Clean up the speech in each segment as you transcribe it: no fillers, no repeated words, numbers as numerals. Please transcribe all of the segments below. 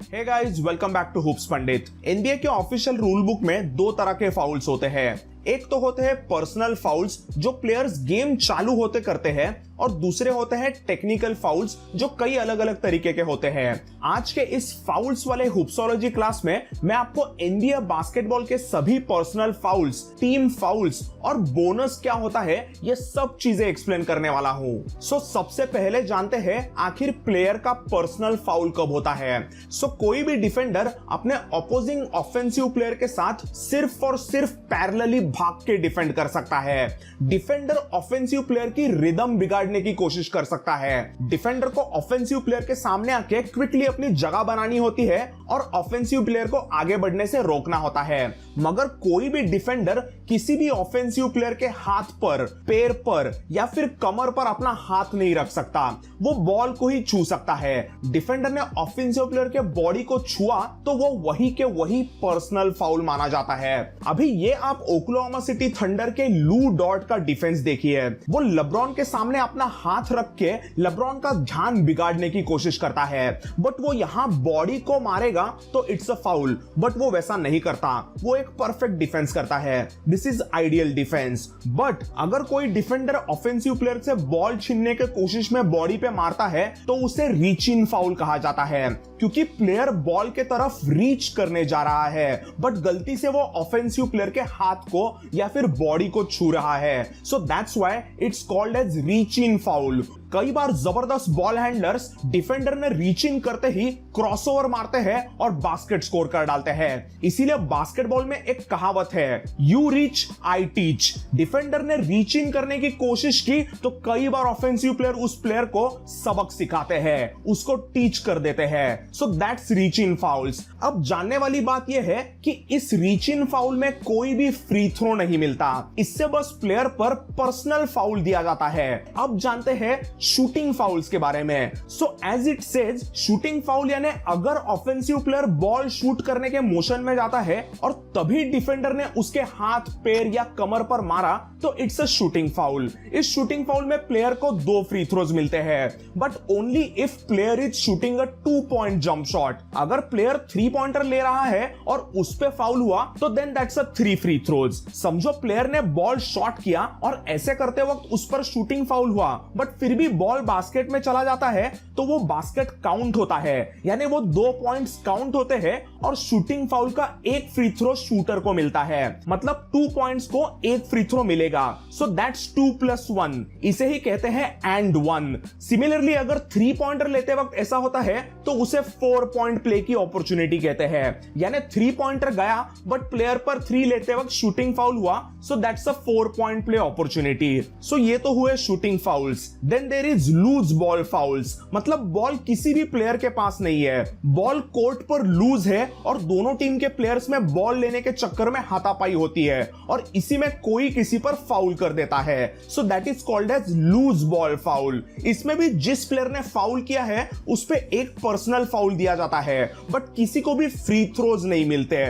Hey guys, welcome back to hoops Pandit. NBA के official rule book में दो तरह के फाउल्स होते हैं। एक तो होते हैं पर्सनल फाउल्स जो प्लेयर्स गेम चालू होते करते हैं, और दूसरे होते हैं टेक्निकल फाउल्स जो कई अलग अलग तरीके के होते हैं। आज के इस फाउल्स वाले हुप्सोलॉजी क्लास में मैं आपको एनबीए बास्केटबॉल के सभी पर्सनल फाउल्स, टीम फाउल्स और बोनस क्या होता है, ये सब चीजें एक्सप्लेन करने वाला हूं। सो सबसे पहले जानते हैं आखिर प्लेयर का पर्सनल फाउल कब होता है। सो कोई भी डिफेंडर अपने अपोजिंग ऑफेंसिव प्लेयर के साथ सिर्फ और सिर्फ पैरेलली भाग के डिफेंड कर सकता है। डिफेंडर ऑफेंसिव प्लेयर की रिदम बिगाड़ने की कोशिश कर सकता है। डिफेंडर को ऑफेंसिव प्लेयर के सामने आके क्विकली अपनी जगह बनानी होती है और ऑफेंसिव प्लेयर को आगे बढ़ने से रोकना होता है। मगर कोई भी डिफेंडर किसी भी ऑफेंसिव प्लेयर के हाथ पर, पैर पर या फिर कमर पर अपना हाथ नहीं रख सकता। वो बॉल को ही छू सकता है। डिफेंडर ने ऑफेंसिव प्लेयर के बॉडी को छुआ तो वो वही के वही पर्सनल फाउल माना जाता है। अभी ये आप ओक्लाहोमा सिटी थंडर के लू डॉर्ट का डिफेंस देखिए। वो लेब्रॉन के सामने अपना हाथ रख के लेब्रॉन का ध्यान बिगाड़ने की कोशिश करता है, बट वो यहां बॉडी को मारेगा तो इट्स अ फाउल, बट वो वैसा नहीं करता। वो एक परफेक्ट डिफेंस करता है। This is ideal defence. But अगर कोई डिफेंडर ऑफेंसिव प्लेयर से बॉल छीनने की कोशिश में बॉडी पे मारता है तो उसे रीच इन फाउल कहा जाता है, क्योंकि प्लेयर बॉल के तरफ रीच करने जा रहा है बट गलती से वो ऑफेंसिव प्लेयर के हाथ को या फिर बॉडी को छू रहा है। So that's why it's called as reach in foul. कई बार जबरदस्त बॉल हैंडलर्स डिफेंडर ने रीच इन करते ही क्रॉसओवर मारते हैं और बास्केट स्कोर कर डालते हैं। इसीलिए बास्केटबॉल में एक कहावत है, you reach I teach. Defender ने रीच इन करने की कोशिश की तो कई बार ऑफेंसिव प्लेयर उस प्लेयर को सबक सिखाते हैं, उसको टीच कर देते हैं। So that's reach in fowls. अब जानने वाली बात यह है कि इस रीच इन फाउल में कोई भी फ्री थ्रो नहीं मिलता। इससे बस प्लेयर पर पर्सनल फाउल दिया जाता है। अब जानते हैं शूटिंग फाउल्स के बारे में। So as it says, shooting foul यानी अगर ऑफेंसिव प्लेयर बॉल शूट करने के मोशन में जाता है और तभी डिफेंडर ने उसके हाथ, पैर या कमर पर मारा तो इट्स अ शूटिंग फाउल। इस शूटिंग फाउल में प्लेयर को 2 फ्री थ्रोज मिलते हैं, but only if player is shooting a 2 point jump shot. अगर प्लेयर 3 पॉइंटर ले रहा है और उस पे फाउल हुआ तो then that's a 3 free throws. समझो प्लेयर ने बॉल शॉट किया और ऐसे करते वक्त उस पर शूटिंग फाउल हुआ, बट फिर भी बॉल बास्केट में चला जाता है तो वो बास्केट काउंट होता है, यानी वो 2 पॉइंट्स काउंट होते हैं और शूटिंग फाउल का 1 फ्री थ्रो शूटर को मिलता है। मतलब 2 पॉइंट्स को 1 फ्री थ्रो मिलेगा। So that's 2 + 1। इसे ही कहते हैं एंड 1। सिमिलरली अगर 3 पॉइंटर लेते वक्त ऐसा होता है तो उसे 4 पॉइंट प्ले की अपॉर्चुनिटी कहते हैं, यानी 3 पॉइंटर गया बट प्लेयर पर 3 लेते वक्त शूटिंग फाउल हुआ, so that's a 4 point play opportunity. So ये तो हुए shooting fouls. Then there is loose ball fouls, मतलब बॉल किसी भी प्लेयर के पास नहीं है, बॉल कोर्ट पर लूज है और दोनों टीम के प्लेयर्स में बॉल लेने के चक्कर में हाथापाई होती है और इसी में कोई किसी पर फाउल कर देता है। So that is called as loose ball foul. इसमें भी जिस प्लेयर ने फाउल किया है उस पे एक पर्सनल फाउल दिया जाता है, बट किसी को भी फ्री थ्रोज नहीं मिलते।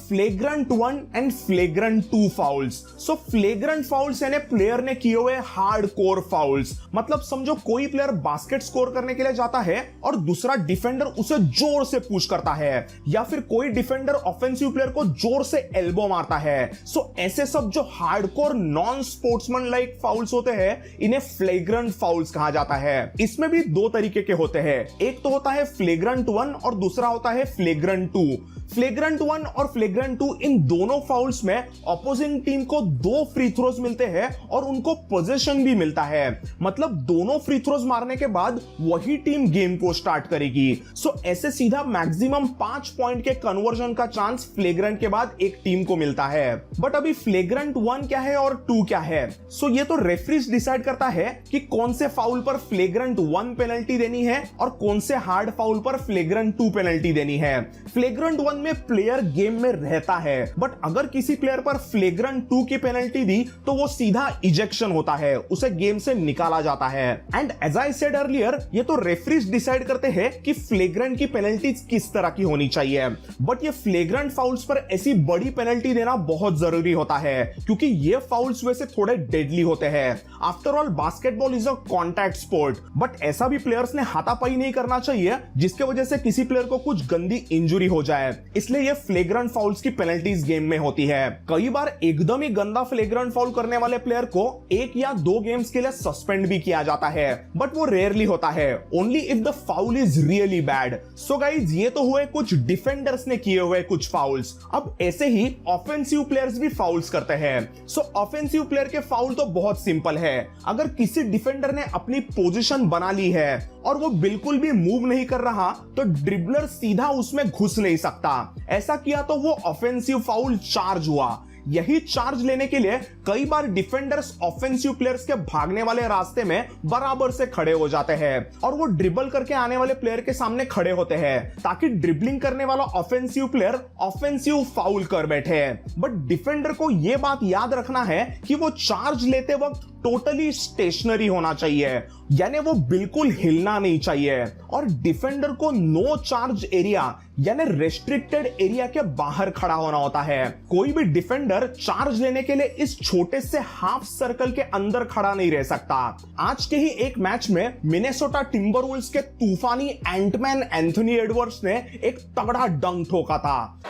Flagrant 1 and flagrant 2 fowls. So flagrant fowls यानी प्लेयर ने किए हुए हार्डकोर फाउल्स। मतलब समझो कोई प्लेयर बास्केट स्कोर करने के लिए जाता है और दूसरा डिफेंडर उसे जोर से पुश करता है, या फिर कोई डिफेंडर ऑफेंसिव प्लेयर को जोर से एल्बो मारता है। सो ऐसे सब जो hardcore non sportsman like fowls होते हैं, इन्हें फ्लेग्रेंट फाउल्स कहा जाता है। इसमें भी 2 तरीके के होते हैं, एक तो होता है फ्लेग्रेंट 1 और दूसरा होता है फ्लेग्रेंट 2। फ्लेग्रेंट 1 और फ्लेग्रेंट 2 इन दोनों फाउल्स में अपोजिंग टीम को 2 फ्री थ्रोज मिलते हैं और उनको पोजीशन भी मिलता है। मतलब दोनों फ्री थ्रोज मारने के बाद वही टीम गेम को स्टार्ट करेगी। सो ऐसे सीधा मैक्सिमम 5 पॉइंट के कन्वर्जन का चांस फ्लेग्रेंट के बाद एक टीम को मिलता है। बट अभी फ्लेग्रेंट 1 क्या है और 2 क्या है? सो ये तो रेफरीज डिसाइड करता है कि कौन से फाउल पर फ्लेग्रेंट 1 पेनल्टी देनी है और कौन से हार्ड फाउल पर फ्लेग्रेंट 2 पेनल्टी देनी है। फ्लेग्रेंट 1 में प्लेयर गेम में रहता है, बट अगर किसी प्लेयर पर फ्लेग्रेंट 2 की पेनल्टी दी तो वो सीधा इजेक्शन होता है, उसे गेम से निकाला जाता है। And as I said earlier, ये तो रेफरीज डिसाइड करते हैं कि फ्लेग्रेंट की पेनल्टीज किस तरह की होनी चाहिए, बट ये फ्लेग्रेंट फाउल्स पर ऐसी बड़ी पेनल्टी देना बहुत जरूरी होता है क्योंकि ये फाउल्स वैसे थोड़े डेडली होते हैं। After all basketball is a contact sport, but ऐसा भी प्लेयर्स ने हाथापाई नहीं करना चाहिए जिसके वजह से किसी प्लेयर को कुछ गंदी इंजुरी हो जाए, इसलिए ये फ्लेग्रेंट फाउल्स की पेनल्टीज गेम में होती है। कई बार एकदम ही गंदा फ्लेग्रेंट फाउल करने वाले प्लेयर को 1 या 2 गेम्स के लिए सस्पेंड भी किया जाता है, बट वो रेयरली होता है, only if the foul is really bad. So guys, ये तो हुए कुछ डिफेंडर्स ने किए हुए कुछ फाउल्स। अब ऐसे ही ऑफेंसिव प्लेयर्स भी फाउल्स करते हैं। सो ऑफेंसिव प्लेयर के फाउल तो बहुत सिंपल है। अगर किसी डिफेंडर ने अपनी पोजीशन बना ली है और वो बिल्कुल भी मूव नहीं कर रहा तो ड्रिबलर सीधा उसमें घुस नहीं सकता। ऐसा किया तो वो ऑफेंसिव फाउल चार्ज हुआ। यही चार्ज लेने के लिए कई बार डिफेंडर्स ऑफेंसिव प्लेयर्स के भागने वाले रास्ते में बराबर से खड़े हो जाते हैं और वो ड्रिबल करके आने वाले प्लेयर के सामने खड़े होते हैं ताकि ड्रिबलिंग करने वाला ऑफेंसिव प्लेयर ऑफेंसिव फाउल कर बैठे। बट डिफेंडर को यह बात याद रखना है कि वो चार्ज लेते वक्त टोटली स्टेशनरी होना चाहिए, यानी वो बिल्कुल हिलना नहीं चाहिए, और डिफेंडर को नो चार्ज एरिया यानी रेस्ट्रिक्टेड एरिया के बाहर खड़ा होना होता है। कोई भी डिफेंडर चार्ज लेने के लिए इस छोटे से हाफ सर्कल के अंदर खड़ा नहीं रह सकता। आज के ही एक मैच में मिनेसोटा टिम्बरवुल्व्स के तूफानी एंटमैन एंथनी एडवर्ड्स ने एक तगड़ा डंक ठोका था।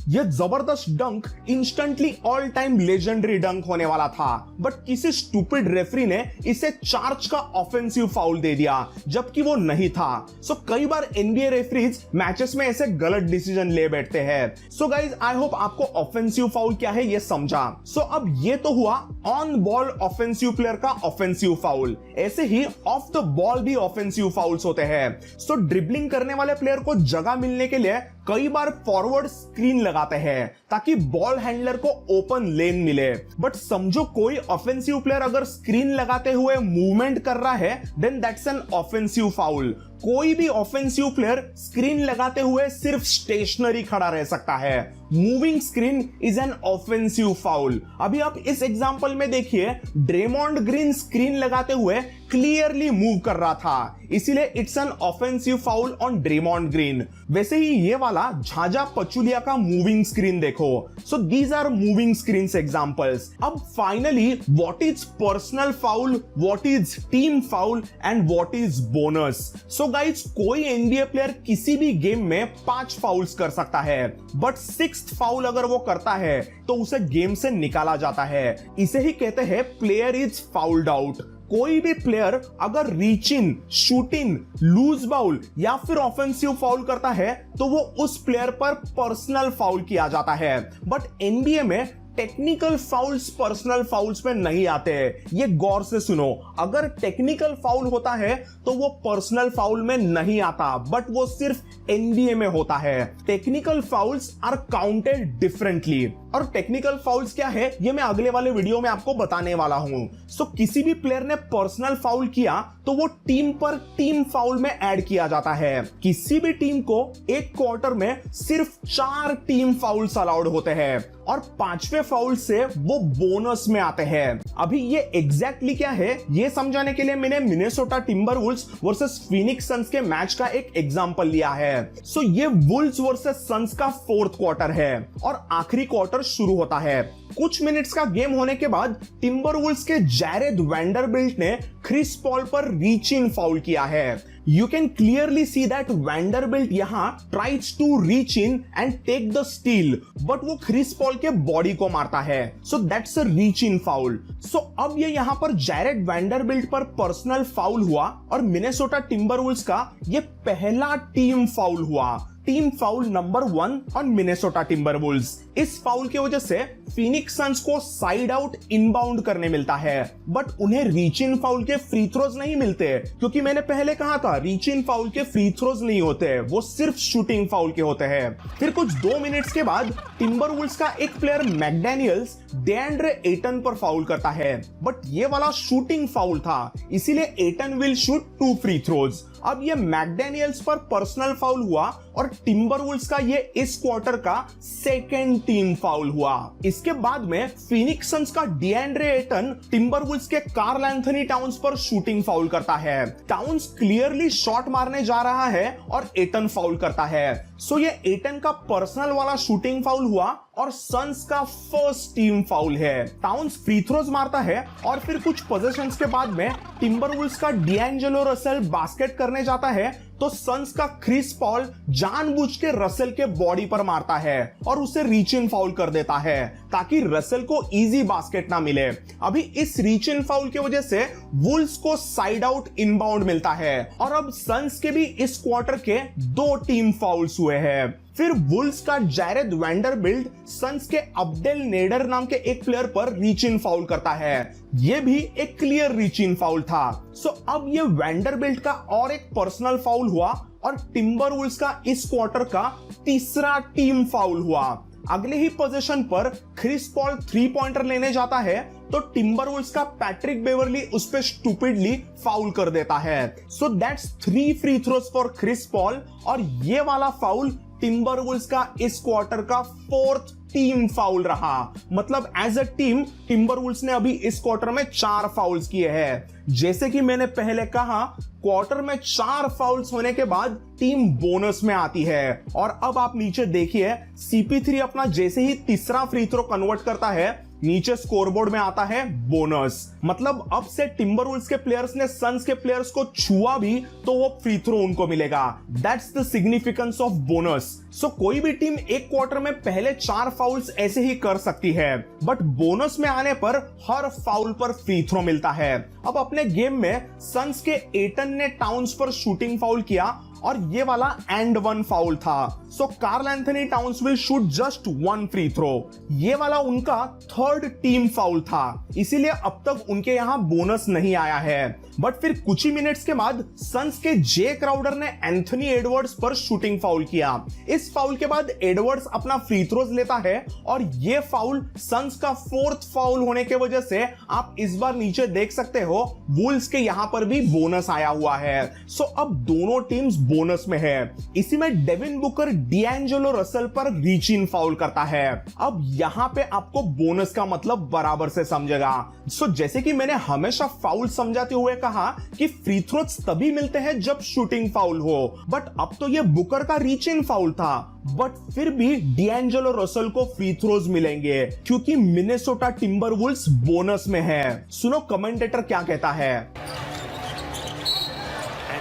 यह जबरदस्त डंक इंस्टेंटली ऑल टाइम लेजेंडरी डंक होने वाला था, बट किसी स्टूपिड रेफरी ने इसे चार्ज का ऑफेंसिव फाउल दे दिया जबकि वो नहीं था। सो कई बार एनबीए रेफरीज मैचेस में ऐसे गलत डिसीजन ले बैठते हैं। सो गाइज, आई होप आपको ऑफेंसिव फाउल क्या है ये समझा। सो अब ये तो हुआ ऑन बॉल ऑफेंसिव प्लेयर का ऑफेंसिव फाउल। ऐसे ही ऑफ द बॉल भी ऑफेंसिव फाउल्स होते हैं। सो ड्रिबलिंग करने वाले प्लेयर को जगह मिलने के लिए कई बार फॉरवर्ड स्क्रीन लगाते हैं ताकि बॉल हैंडलर को ओपन लेन मिले। बट समझो कोई ऑफेंसिव प्लेयर अगर स्क्रीन लगाते हुए मूवमेंट कर रहा है then that's an offensive foul. कोई भी ऑफेंसिव प्लेयर स्क्रीन लगाते हुए सिर्फ स्टेशनरी खड़ा रह सकता है। Moving screen is an offensive foul. अभी आप इस एग्जांपल में देखिए, ड्रेमॉन्ड ग्रीन स्क्रीन लगाते हुए क्लियरली मूव कर रहा था, इसीलिए it's an offensive foul on Draymond Green. वैसे ही ये वाला झांझा पचुलिया का मूविंग स्क्रीन देखो। So these are moving screen examples. अब finally what is personal foul, what is team foul and what is bonus. So guys, कोई एनबीए प्लेयर किसी भी गेम में 5 फाउल्स कर सकता है, बट 6th फाउल अगर वो करता है तो उसे गेम से निकाला जाता है। इसे ही कहते हैं प्लेयर इज फाउल्ड आउट। कोई भी प्लेयर अगर reach in, shoot in, loose ball या फिर ऑफेंसिव फाउल करता है तो वो उस प्लेयर पर पर्सनल फाउल किया जाता है। बट एनबीए में टेक्निकल फाउल्स पर्सनल फाउल्स में नहीं आते। ये गौर से सुनो, अगर टेक्निकल फाउल होता है तो वो पर्सनल फाउल में नहीं आता, बट वो सिर्फ एनबीए में होता है। Technical fouls are counted differently, और टेक्निकल फाउल्स क्या है ये मैं अगले वाले वीडियो में आपको बताने वाला हूं। सो किसी भी प्लेयर ने पर्सनल फाउल किया तो वो टीम पर टीम फाउल में ऐड किया जाता है। किसी भी टीम को एक क्वार्टर में सिर्फ 4 टीम फाउल्स अलाउड होते हैं और 5वें फाउल से वो बोनस में आते हैं। अभी ये एग्जैक्टली क्या है ये समझाने के लिए मैंने मिनेसोटा टिम्बरवुल्व्स वर्सेस फीनिक्स सन्स के मैच का एक एग्जांपल लिया है। सो ये वुल्व्स वर्सेस सन्स का 4th क्वार्टर है और आखिरी क्वार्टर शुरू होता है। कुछ मिनट्स का गेम होने के बाद टिम्बरवुल्व्स के जैरेड वैंडरबिल्ट ने क्रिस पॉल पर रीच इन फाउल किया है। You can clearly see that Vanderbilt यहाँ tries to reach in and take the steal, but वो क्रिस पॉल के बॉडी को मारता है। So that's a reach in foul. So अब ये यहाँ पर जैरेड वैंडरबिल्ट पर पर्सनल फाउल हुआ और मिनेसोटा टिम्बरवुल्व्स का ये पहला टीम फाउल हुआ। Team foul number 1 on Minnesota Timberwolves. इस फाउल की वजह से फीनिक्स सन्स को साइड आउट इनबाउंड करने मिलता है, बट उन्हें रीच इन फाउल के फ्री थ्रोज नहीं मिलते, क्योंकि मैंने पहले कहा था रीच इन फाउल के फ्री थ्रोज नहीं होते, वो सिर्फ शूटिंग फाउल के होते हैं। फिर कुछ 2 मिनट्स के बाद टिम्बरवुल्व्स का एक प्लेयर मैकडैनियल्स डेएंड्रे एटन पर फाउल करता है, बट ये वाला शूटिंग फाउल था, इसीलिए Eton will shoot 2 free throws. अब ये मैकडेनियल्स पर पर्सनल फाउल हुआ और टिम्बरवुल्व्स का ये इस क्वार्टर का सेकेंड टीम फाउल हुआ। इसके बाद में फीनिक्स सन्स का डिएंड्रे एटन टिम्बरवुल्व्स के कार्ल एंथनी टाउन्स पर शूटिंग फाउल करता है। टाउन्स क्लियरली शॉट मारने जा रहा है और एटन फाउल करता है। सो ये एटन का पर्सनल वाला शूटिंग फाउल हुआ और सन्स का फर्स्ट टीम फाउल है। टाउन्स फ्री थ्रोज मारता है और फिर कुछ पोजेशंस के बाद में टिम्बरवुल्व्स का डिएंजेलो रसेल बास्केट करने जाता है तो सन्स का क्रिस पॉल जानबूझ के रसेल के बॉडी पर मारता है और उसे रीच इन फाउल कर देता है ताकि रसेल को इजी बास्केट ना मिले। अभी इस रीच इन फाउल की वजह से वुल्व्स को साइड आउट इनबाउंड मिलता है और अब सन्स के भी इस क्वार्टर के 2 टीम फाउल्स हुए हैं। फिर वुल्व्स का जैरेड वैंडरबिल्ट सन्स के अब्देल नेडर नाम के एक प्लेयर पर रीच इन फाउल करता है। यह भी एक क्लियर रीच इन फाउल था। सो अब ये वैंडरबिल्ट का और एक पर्सनल फाउल हुआ और टिम्बरवुल्व्स का इस क्वार्टर का तीसरा टीम फाउल हुआ। अगले ही पोजीशन पर क्रिस पॉल 3 पॉइंटर लेने जाता है तो टिम्बरवुल्व्स का पैट्रिक बेवरली उस पे स्टूपिडली फाउल कर देता है। So that's 3 free throws for Chris Paul और ये वाला फाउल टिम्बरवुल्व्स का इस क्वार्टर का 4th टीम फाउल रहा। मतलब एज अ टीम टिम्बरवुल्व्स ने अभी इस क्वार्टर में 4 फाउल्स किए हैं। जैसे कि मैंने पहले कहा, क्वार्टर में 4 फाउल्स होने के बाद टीम बोनस में आती है और अब आप नीचे देखिए CP3 अपना जैसे ही तीसरा फ्री थ्रो कन्वर्ट करता है नीचे स्कोरबोर्ड में आता है बोनस। मतलब अब से टिम्बरवुल्व्स के प्लेयर्स ने सन्स के प्लेयर्स को छुआ भी तो वो फ्री थ्रो उनको मिलेगा। That's the significance of bonus. So कोई भी टीम एक क्वार्टर में पहले 4 फाउल्स ऐसे ही कर सकती है बट बोनस में आने पर हर फाउल पर फ्री थ्रो मिलता है। अब अपने गेम में सन्स के एटन ने टाउन्स पर शूटिंग फाउल किया और ये वाला एंड 1 फाउल था। So Karl Anthony Towns will shoot just 1 free throw. ये वाला उनका 3rd टीम फाउल था, इसीलिए अब तक उनके यहां बोनस नहीं आया है। बट फिर कुछ ही मिनट्स के बाद सन्स के जे क्राउडर ने एंथनी एडवर्ड्स पर शूटिंग फाउल किया। इस फाउल के बाद एडवर्ड्स अपना फ्री थ्रोज लेता है और ये फाउल सन्स का 4th फाउल होने की वजह से आप इस बार नीचे देख सकते हो वुल्व्स के यहां पर भी बोनस आया हुआ है। सो अब दोनों टीम्स बोनस में है। इसी में डेविन बुकर डिएंजेलो रसेल पर रीच इन फाउल करता है। अब यहां पे आपको बोनस का मतलब बराबर से समझेगा। सो जैसे कि मैंने हमेशा फाउल समझाते हुए कहा कि फ्री थ्रोज तभी मिलते हैं जब शूटिंग फाउल हो, बट अब तो ये बुकर का रीच इन फाउल था बट फिर भी डिएंजेलो रसेल को फ्री थ्रोज मिलेंगे क्योंकि मिनेसोटा टिम्बरवुल्व्स बोनस में है। सुनो कमेंटेटर क्या कहता है।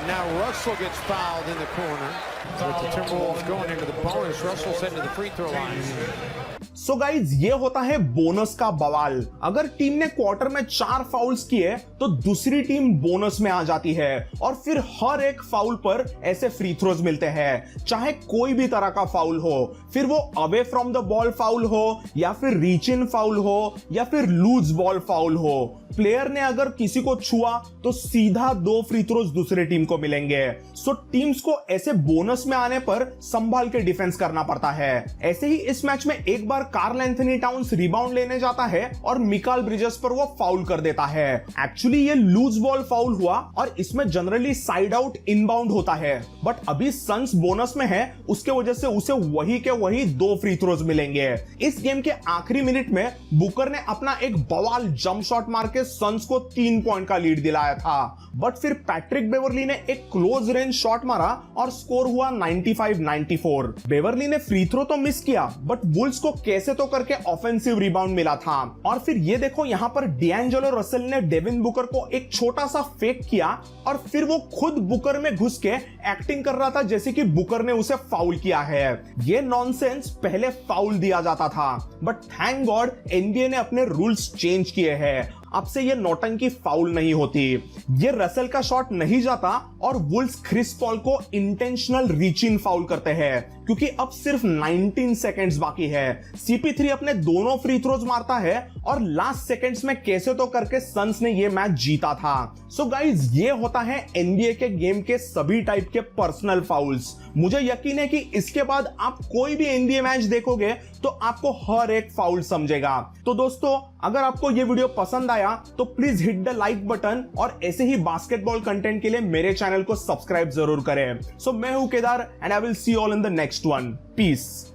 Now Russell gets fouled in the corner. With the Timberwolves going into the bonus, Russell's heading to the free throw line. So guys ये होता है बोनस का बवाल। अगर टीम ने क्वार्टर में 4 फाउल्स किए तो दूसरी टीम बोनस में आ जाती है और फिर हर एक फाउल पर ऐसे फ्री थ्रोज मिलते हैं, चाहे कोई भी तरह का फाउल हो, फिर वो away from the ball foul हो या फिर रीच इन फाउल हो या फिर लूज बॉल फाउल हो। प्लेयर ने अगर किसी को छुआ तो सीधा 2 फ्री थ्रोज दूसरे टीम को मिलेंगे। सो टीम्स को ऐसे बोनस में आने पर संभाल के डिफेंस करना पड़ता है। ऐसे ही इस मैच में एक बार कार्ल एंथनी टाउन्स रिबाउंड लेने जाता है और मिकाल ब्रिजेस पर वो फाउल कर देता है। एक्चुअली ये लूज बॉल फाउल हुआ और इसमें जनरली साइड आउट इनबाउंड होता है बट अभी सन्स बोनस में है, उसके वजह से उसे वही के वही 2 फ्री थ्रोज मिलेंगे। इस गेम के आखिरी मिनट में बुकर ने अपना एक बवाल जंप शॉट मार के सन्स को 3 पॉइंट का लीड दिलाया था बट फिर पैट्रिक बेवरली ने एक क्लोज रेंज शॉट मारा और स्कोर हुआ 95-94। बेवरली ने फ्री थ्रो तो मिस किया बट वुल्व्स को कैसे तो करके ऑफेंसिव रिबाउंड मिला था। और फिर ये देखो यहाँ पर डिएंजेलो रसेल ने डेविन बुकर को एक छोटा सा फेक किया और फिर वो खुद बुकर में घुस के एक्टिंग कर रहा था जैसे कि बुकर ने उसे फाउल किया है। ये नॉनसेंस पहले फाउल दिया जाता था बट थैंक गॉड एनबीए ने अपने रूल्स चेंज किए हैं। अब से ये नौटंकी फाउल नहीं होती। ये रसेल का शॉट नहीं जाता और वुल्व्स क्रिस पॉल को इंटेंशनल रीच इन फाउल करते हैं। क्योंकि अब सिर्फ 19 सेकेंड्स बाकी है। CP3 अपने दोनों फ्री थ्रोज मारता है और लास्ट सेकेंड्स में कैसे तो करके सन्स ने ये मैच जीता था। सो गाइज, ये होता है NBA के गेम के सभी टाइप के पर्सनल फाउल्स। मुझे यकीन है कि इसके बाद आप कोई भी NBA मैच देखोगे तो आपको हर एक फाउल समझेगा। तो दोस्तों, अगर आपको ये वीडियो पसंद आया तो please hit the like button और ऐसे ही बास्केटबॉल कंटेंट के लिए मेरे चैनल को सब्सक्राइब जरूर करें। सो मैं हूं Kedar and I will see you all in the next one. Piece.